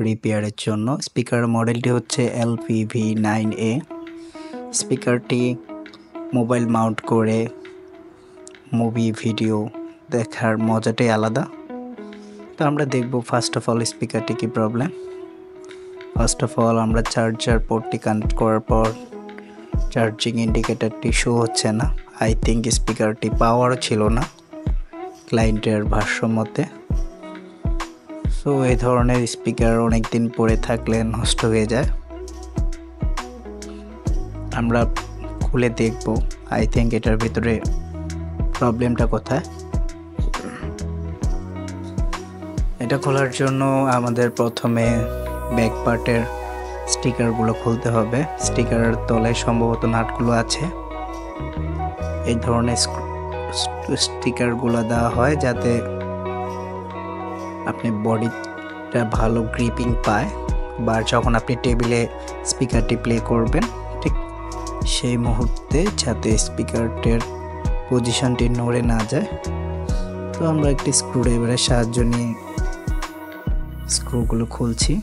রিপেয়ারের জন্য। স্পিকার মডেলটি হচ্ছে LPV9A। স্পিকারটি মোবাইল মাউন্ট করে মুভি ভিডিও দেখার মজাটাই আলাদা। তো আমরা দেখব ফার্স্ট অফ অল স্পিকারটি কি প্রবলেম। ফার্স্ট অফ অল আমরা চার্জার পোর্টটি কানেক্ট করার পর চার্জিং ইন্ডিকেটরটি শো হচ্ছে না। আই থিঙ্ক স্পিকারটি পাওয়ারও ছিল না ক্লায়েন্টের ভাষ্য মতে। সো এই ধরনের স্পিকার অনেক দিন পরে থাকলে নষ্ট হয়ে যায়। আমরা খুলে দেখব আই থিঙ্ক এটার ভিতরে প্রবলেমটা কোথায়। এটা খোলার জন্য আমাদের প্রথমে ব্যাক পার্টের স্টিকারগুলো খুলতে হবে। স্টিকারের তলায় সম্ভবত নাটগুলো আছে। এই ধরনের স্টিকারগুলো দেওয়া হয় যাতে আপনি বডিটা ভালো গ্রিপিং পায়, বা যখন আপনি টেবিলে স্পিকারটি প্লে করবেন ঠিক সেই মুহূর্তে যাতে স্পিকারটির পজিশনটি নড়ে না যায়। তো আমরা একটি স্ক্রুড্রাইভারের সাহায্য নিয়ে স্ক্রুগুলো খুলছি।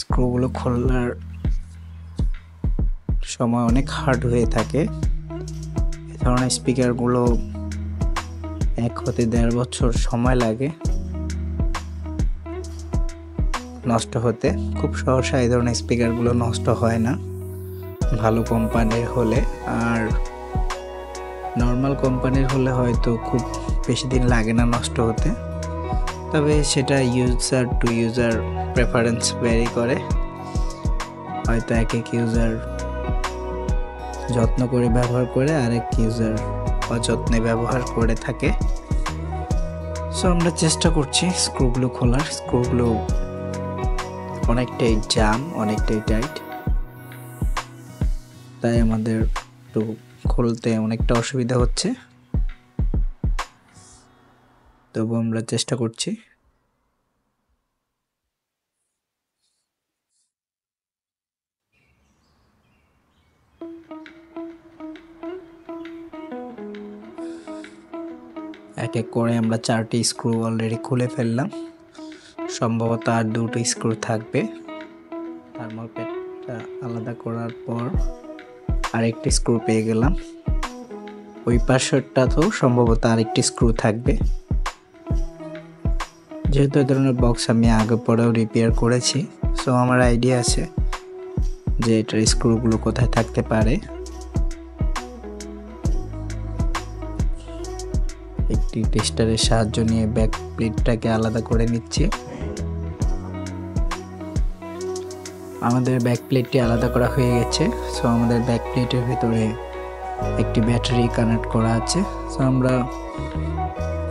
স্ক্রুগুলো খোলার সময় অনেক হার্ড হয়ে থাকে। এই ধরনের স্পিকারগুলো 1 হতে 1.5 বছর সময় লাগে নষ্ট হতে। খুব সহসা এই ধরনের স্পিকারগুলো নষ্ট হয় না ভালো কোম্পানির হলে, আর নর্মাল কোম্পানির হলে হয়তো খুব বেশি দিন লাগে না নষ্ট হতে। তবে সেটা user to user preference vary করে। হয়তো এক ইউজার যত্ন করে ব্যবহার করে, আরেক ইউজার অযত্নে ব্যবহার করে থাকে। সো আমরা চেষ্টা করছি স্ক্রুগুলো খোলার। স্ক্রুগুলো অনেকটাই জাম, অনেকটাই টাইট, তাই আমাদের একটু খুলতে অনেকটা অসুবিধা হচ্ছে, তবু আমরা চেষ্টা করছি। এক এক করে আমরা 4টি স্ক্রু অলরেডি খুলে ফেললাম। সম্ভবত আর 2টি স্ক্রু থাকবে। থার্মাল প্যাডটা আলাদা করার পর আরেকটি স্ক্রু পেয়ে গেলাম। ওই পাশেরটাতেও সম্ভবত আরেকটি স্ক্রু থাকবে। যেহেতু এই ধরনের বক্স আমি আগে পরেও রিপেয়ার করেছি, সো আমার আইডিয়া আছে যে এটার স্ক্রুগুলো কোথায় থাকতে পারে। একটি টেস্টারের সাহায্য নিয়ে ব্যাক প্লেটটাকে আলাদা করে নিচ্ছি। আমাদের ব্যাক প্লেটটি আলাদা করা হয়ে গেছে। সো আমাদের ব্যাক প্লেটের ভিতরে একটি ব্যাটারি কানেক্ট করা আছে। সো আমরা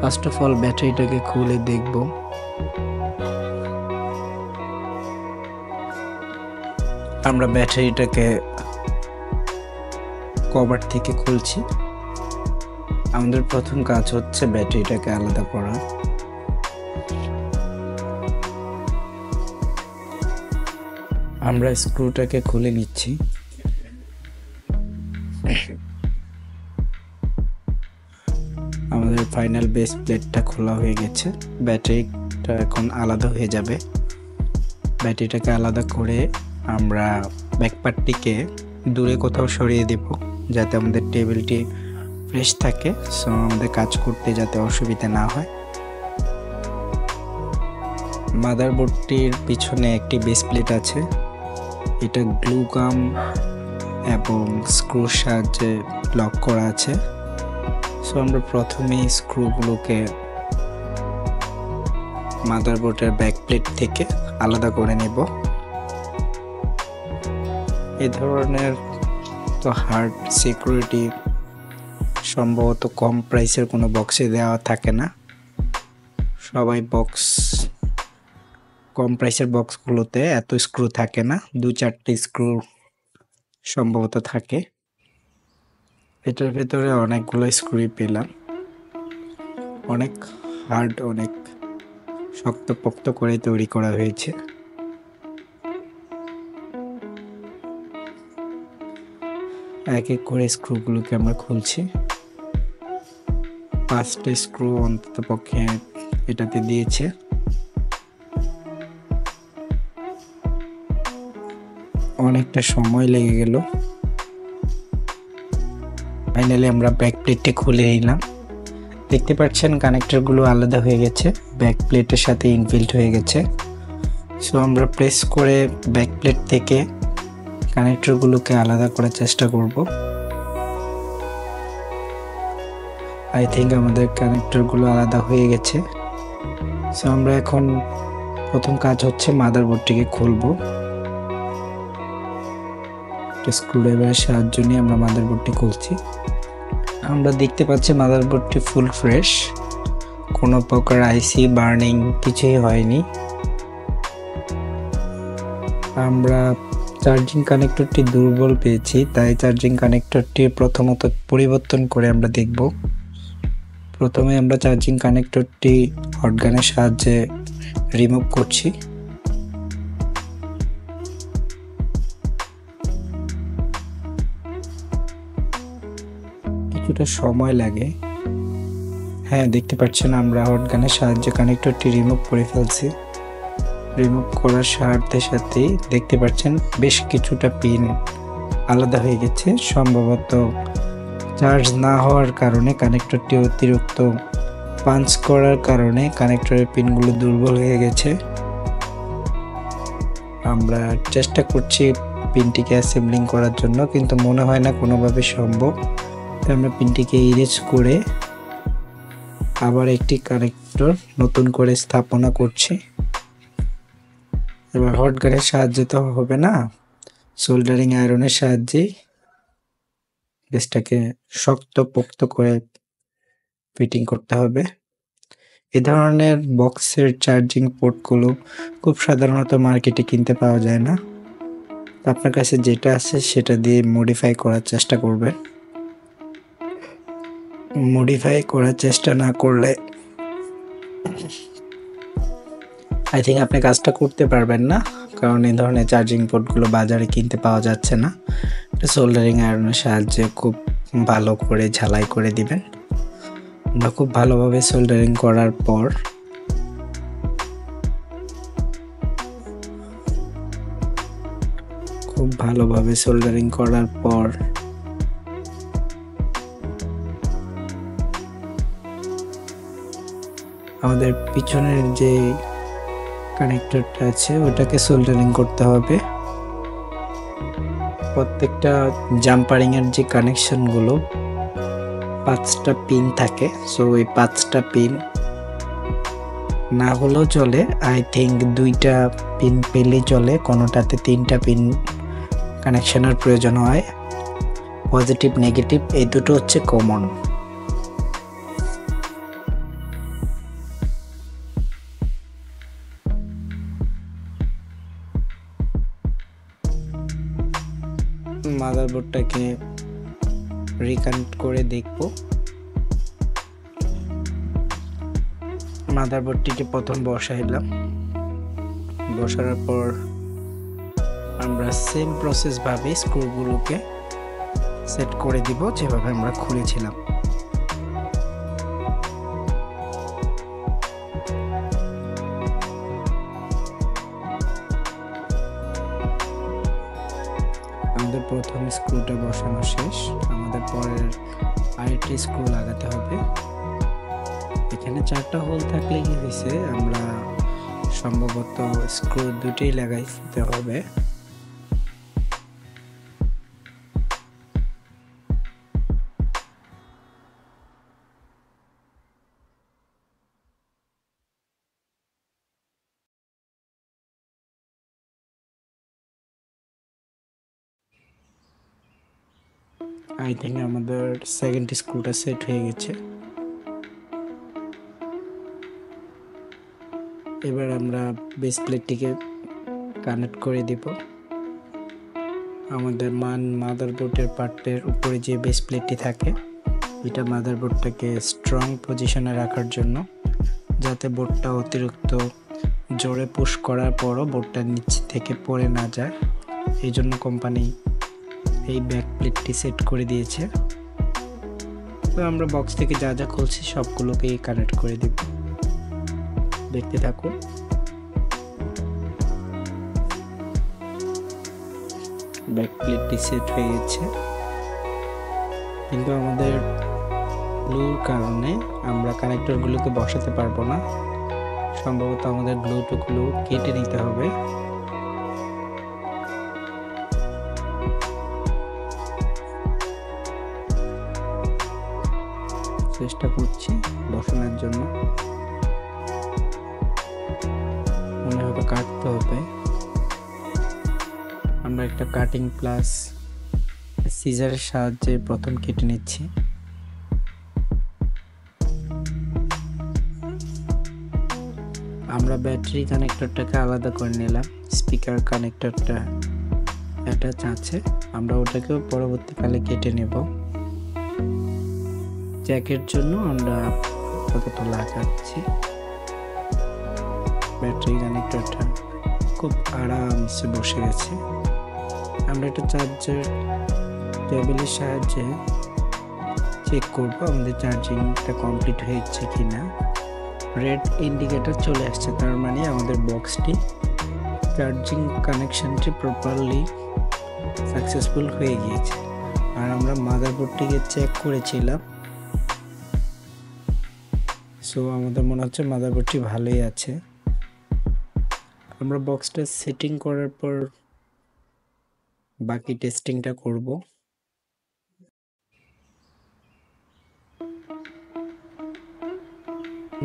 ফার্স্ট অফ অল ব্যাটারিটাকে খুলে দেখব। আমরা ব্যাটারিটাকে কভার থেকে খুলছি। আমাদের প্রথম কাজ হচ্ছে ব্যাটারিটাকে আলাদা করা। আমরা স্ক্রুটাকে খুলে নিচ্ছি। আমাদের ফাইনাল বেস প্লেটটা খোলা হয়ে গেছে। ব্যাটারিটা এখন আলাদা হয়ে যাবে। ব্যাটারিটাকে আলাদা করে আমরা ব্যাকপার্টটিকে দূরে কোথাও সরিয়ে দেব যাতে আমাদের টেবিলটি ফ্রেশ থাকে। সো আমাদের কাজ করতে যাতে অসুবিধা না হয়। মাদারবোর্ডটির পিছনে একটি বেস প্লেট আছে। এটা গ্লু গাম এবং স্ক্রুর সাহায্যে লক করা আছে। সো আমরা প্রথমেই স্ক্রুগুলোকে মাদারবোর্ডের ব্যাক প্লেট থেকে আলাদা করে নেব। এই ধরনের তো হার্ড সিকিউরিটি সম্ভবত কম প্রাইসের কোনো বক্সে দেওয়া থাকে না। সবাই কম প্রাইসের বক্সগুলোতে এত স্ক্রু থাকে না, 2-4টি স্ক্রু সম্ভবত থাকে। এটার ভেতরে অনেকগুলো স্ক্রু পেলাম। অনেক হার্ড, অনেক শক্তপোক্ত করে তৈরি করা হয়েছে। এক এক করে স্ক্রুগুলোকে আমরা খুলছি। 5টা স্ক্রু অন্তত পক্ষে এটাতে দিয়েছে। অনেকটা সময় লেগে গেল। ফাইনালি আমরা ব্যাক প্লেটটি খুলে নিলাম। দেখতে পাচ্ছেন কানেক্টরগুলো আলাদা হয়ে গেছে, ব্যাক প্লেটের সাথে ইনবিল্ট হয়ে গেছে। সো আমরা প্রেস করে ব্যাক প্লেট থেকে কানেক্টরগুলোকে আলাদা করার চেষ্টা করব। আই থিঙ্ক আমাদের কানেক্টরগুলো আলাদা হয়ে গেছে। সো আমরা এখন প্রথম কাজ হচ্ছে মাদারবোর্ডটিকে খুলব। স্ক্রুড্রাইভারের সাহায্য নিয়ে আমরা মাদারবোর্ডটি খুলছি। আমরা দেখতে পাচ্ছি মাদারবোর্ডটি ফুল ফ্রেশ, কোনো প্রকার আইসি বার্নিং কিছুই হয়নি। আমরা চার্জিং কানেক্টরটি দুর্বল পেয়েছি, তাই চার্জিং কানেক্টরটি প্রথমত পরিবর্তন করে আমরা দেখব। প্রথমে আমরা চার্জিং কানেক্টরটি হটগানের সাহায্যে রিমুভ করছি। কিছুটা সময় লাগে। হ্যাঁ, দেখতে পাচ্ছেন আমরা হটগানের সাহায্যে কানেক্টরটি রিমুভ করে ফেলছি। রিমুভ করার সাথে সাথেই দেখতে পাচ্ছেন বেশ কিছুটা পিন আলাদা হয়ে গেছে। সম্ভবত চার্জ না হওয়ার কারণে কানেক্টরটি অতিরিক্ত পাঞ্চ করার কারণে কানেক্টরের পিনগুলো দুর্বল হয়ে গেছে। আমরা চেষ্টা করছি পিনটিকে অ্যাসেম্বলিং করার জন্য, কিন্তু মনে হয় না কোনোভাবে সম্ভব। তাই আমরা পিনটিকে ইরেজ করে আবার একটি কানেক্টর নতুন করে স্থাপনা করছি। এবার হটগানের সাহায্যে তো হবে না, সোল্ডারিং আয়রনের সাহায্যে বেসটাকে শক্তপোক্ত করে ফিটিং করতে হবে। এ ধরনের বক্সের চার্জিং পোর্টগুলো খুব সাধারণত মার্কেটে কিনতে পাওয়া যায় না। আপনার কাছে যেটা আছে সেটা দিয়ে মডিফাই করার চেষ্টা করবেন। মডিফাই করার চেষ্টা না করলে আই থিঙ্ক আপনি কাজটা করতে পারবেন না, কারণ এই ধরনের চার্জিং পোর্টগুলো বাজারে কিনতে পাওয়া যাচ্ছে না। সোল্ডারিং আয়রনের সাহায্যে খুব ভালো করে ঝালাই করে দিবেন। আমরা খুব ভালোভাবে সোল্ডারিং করার পর আমাদের পিছনের যে কানেক্টরটা আছে ওটাকে সোল্ডারিং করতে হবে। প্রত্যেকটা জাম্পারিং এর যে কানেকশনগুলো 5টা পিন থাকে, সো এই 5টা পিন না হলেও চলে। আই থিঙ্ক 2টা পিন পেলেই চলে, কোনোটাতে 3টা পিন কানেকশনের প্রয়োজন হয়। পজিটিভ নেগেটিভ এই দুটো হচ্ছে কমন। মাদারবোর্ডটাকে রিকানেক্ট করে দেখব। মাদারবোর্ডটিকে প্রথম বসাইলাম, বসানোর পর আমরা সেম প্রসেস ভাবে স্ক্রুগুলোকে সেট করে দিব যেভাবে আমরা খুলেছিলাম। আমাদের প্রথম স্ক্রুটা বসানো শেষ, আমাদের পরের আরেকটি স্ক্রু লাগাতে হবে। এখানে 4টা হোল থাকলে কি হয়েছে, আমরা সম্ভবত স্ক্রু দুটোই লাগাইতে হবে। আই থিঙ্ক আমাদের সেকেন্ড স্ক্রুটা সেট হয়ে গেছে। এবার আমরা বেস প্লেটটিকে কানেক্ট করে দিব। আমাদের মাদারবোর্ডের পার্টের উপরে যে বেস প্লেটটি থাকে এটা মাদারবোর্ডটাকে স্ট্রং পজিশনে রাখার জন্য, যাতে বোর্ডটা অতিরিক্ত জোরে পুশ করার পরও বোর্ডটা নিচ থেকে পড়ে না যায়, এই জন্য কোম্পানি এই ব্যাক প্লেটটি সেট করে দিয়েছে। তো আমরা বক্স থেকে যা যা খুলছি সবগুলোকেই কানেক্ট করে দিব। দেখতে থাকুন। ব্যাক প্লেটটি সেট হয়ে গেছে, কিন্তু আমাদের গ্লুর কারণে আমরা কানেক্টরগুলোকে বসাতে পারবো না। সম্ভবত আমাদের গ্লুটুকগুলো কেটে নিতে হবে। চেষ্টা করছি বসানোর জন্য, মনে হবে কাটতে হবে। আমরা একটা কাটিং প্লাস সিজারের সাহায্যে প্রথম কেটে নিচ্ছি। আমরা ব্যাটারি কানেক্টরটাকে আলাদা করে নিলাম, স্পিকার কানেক্টরটা অ্যাটাচ আছে, আমরা ওটাকেও পরবর্তীকালে কেটে নেব। জ্যাকের জন্য আমরা কতটা লাগাচ্ছি। ব্যাটারি কানেক্টরটা খুব আরামসে বসে গেছে। আমরা একটা চার্জার কেবলের সাহায্যে চেক করব আমাদের চার্জিংটা কমপ্লিট হয়েছে কিনা। রেড ইন্ডিকেটর চলে আসছে, তার মানে আমাদের বক্সটি চার্জিং কানেকশনটি প্রপারলি সাকসেসফুল হয়ে গিয়েছে। আর আমরা মাদারবোর্ডটিকে চেক করেছিলাম, সো আমাদের মনে হচ্ছে মাদারবোর্ডটি ভালোই আছে। আমরা বক্সটা সেটিং করার পর বাকি টেস্টিংটা করব।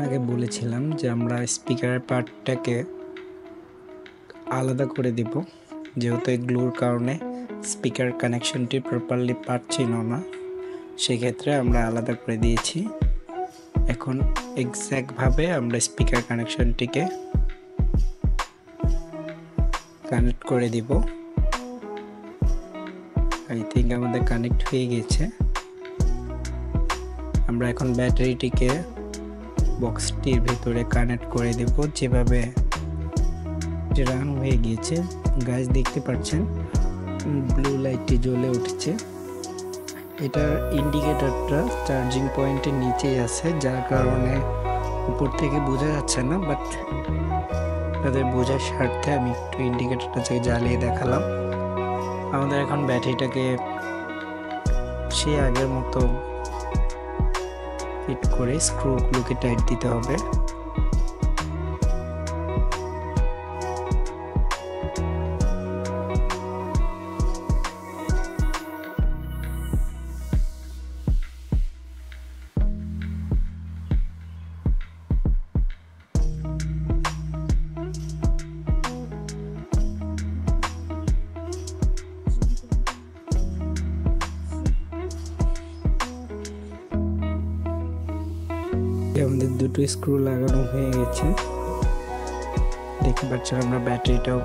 আগে বলেছিলাম যে আমরা স্পিকারের পার্টটাকে আলাদা করে দিব, যেহেতু গ্লুর কারণে স্পিকার কানেকশনটি প্রপারলি পাচ্ছিল না, সেক্ষেত্রে আমরা আলাদা করে দিয়েছি। এখন এক্স্যাক্টভাবে আমরা স্পিকার কানেকশনটিকে কানেক্ট করে দিব। আই থিঙ্ক আমাদের কানেক্ট হয়ে গেছে। আমরা এখন ব্যাটারিটিকে বক্সটির ভিতরে কানেক্ট করে দেব, যেভাবে রান হয়ে গিয়েছে। গাইস দেখতে পাচ্ছেন ব্লু লাইটটি জ্বলে উঠছে। এটার ইন্ডিকেটরটা চার্জিং পয়েন্টের নিচেই আছে, যার কারণে উপর থেকে বোঝা যাচ্ছে না, বাট তাদের বোঝার স্বার্থে আমি একটু ইন্ডিকেটরটাকে জ্বালিয়ে দেখালাম। আমাদের এখন ব্যাটারিটাকে সেই আগের মতো ফিট করে স্ক্রুগুলোকে টাইট দিতে হবে। আমাদের দুটো স্ক্রু লাগানো হয়ে গেছে, দেখতে পাচ্ছেন। আমরা ব্যাটারিটাও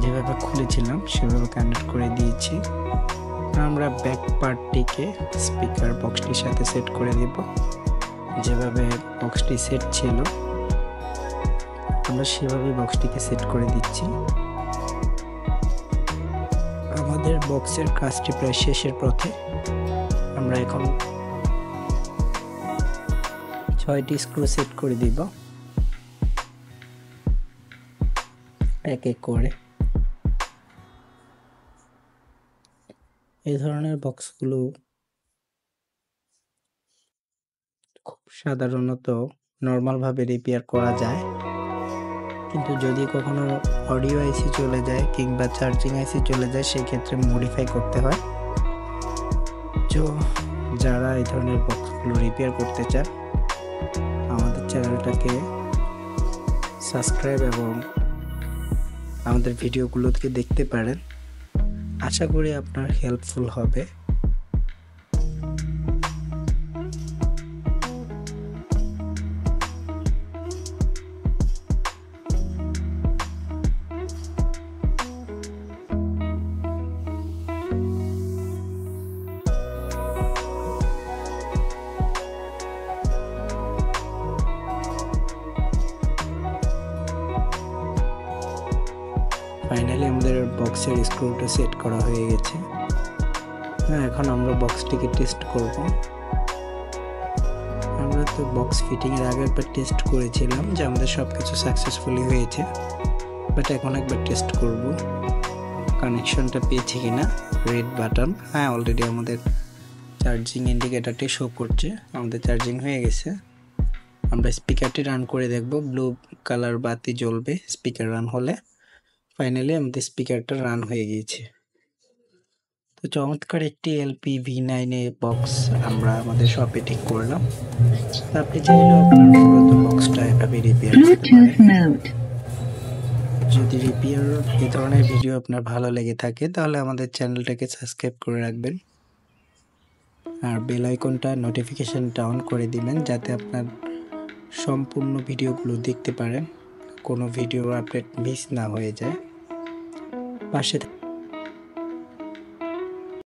যেভাবে খুলেছিলাম সেভাবে কানেক্ট করে দিয়েছি। আমরা ব্যাক পার্টটিকে স্পিকার বক্সটির সাথে সেট করে দেব, যেভাবে বক্সটি সেট ছিল আমরা সেভাবে বক্সটিকে সেট করে দিচ্ছি। আমাদের বক্সের কাজটি প্রায় শেষের পথে। আমরা এখন 6টি স্ক্রু সেট করে দিব এক এক করে। এই ধরনের বক্সগুলো খুব সাধারণত নর্মালভাবে রিপেয়ার করা যায়, কিন্তু যদি কখনো অডিও আইসি চলে যায় কিংবা চার্জিং আইসি চলে যায়, সেক্ষেত্রে মডিফাই করতে হয়। তো যারা এই ধরনের বক্সগুলো রিপেয়ার করতে চান, আমাদের চ্যানেলটাকে সাবস্ক্রাইব এবং আমাদের ভিডিওগুলোকে দেখতে পারেন। আশা করি আপনার হেল্পফুল হবে। ফাইনালি আমাদের বক্সের স্ক্রুটা সেট করা হয়ে গেছে। এখন আমরা বক্সটিকে টেস্ট করব। আমরা তো বক্স ফিটিংয়ের আগে একবার টেস্ট করেছিলাম যে আমাদের সব কিছু সাকসেসফুলি হয়েছে, বাট এখন একবার টেস্ট করব। কানেকশনটা পেয়েছি কিনা। রেড বাটন, হ্যাঁ অলরেডি আমাদের চার্জিং ইন্ডিকেটরটি শো করছে, আমাদের চার্জিং হয়ে গেছে। আমরা স্পিকারটি রান করে দেখব, ব্লু কালার বাতি জ্বলবে স্পিকার রান হলে। ফাইনালি আমাদের স্পিকারটা রান হয়ে গিয়েছে। তো চমৎকার একটি LPV9A বক্স আমরা আমাদের শপে ঠিক করলাম। আপনি চাইলেও আপনার পুরাতন বক্সটা এভাবে রিপেয়ার করতে পারেন। যদি রিপেয়ার এই ধরনের ভিডিও আপনার ভালো লেগে থাকে তাহলে আমাদের চ্যানেলটাকে সাবস্ক্রাইব করে রাখবেন আর বেল আইকনটা নোটিফিকেশনটা অন করে দিবেন, যাতে আপনার সম্পূর্ণ ভিডিওগুলো দেখতে পারেন, কোনো ভিডিও আপডেট মিস না হয়ে যায়। পাশে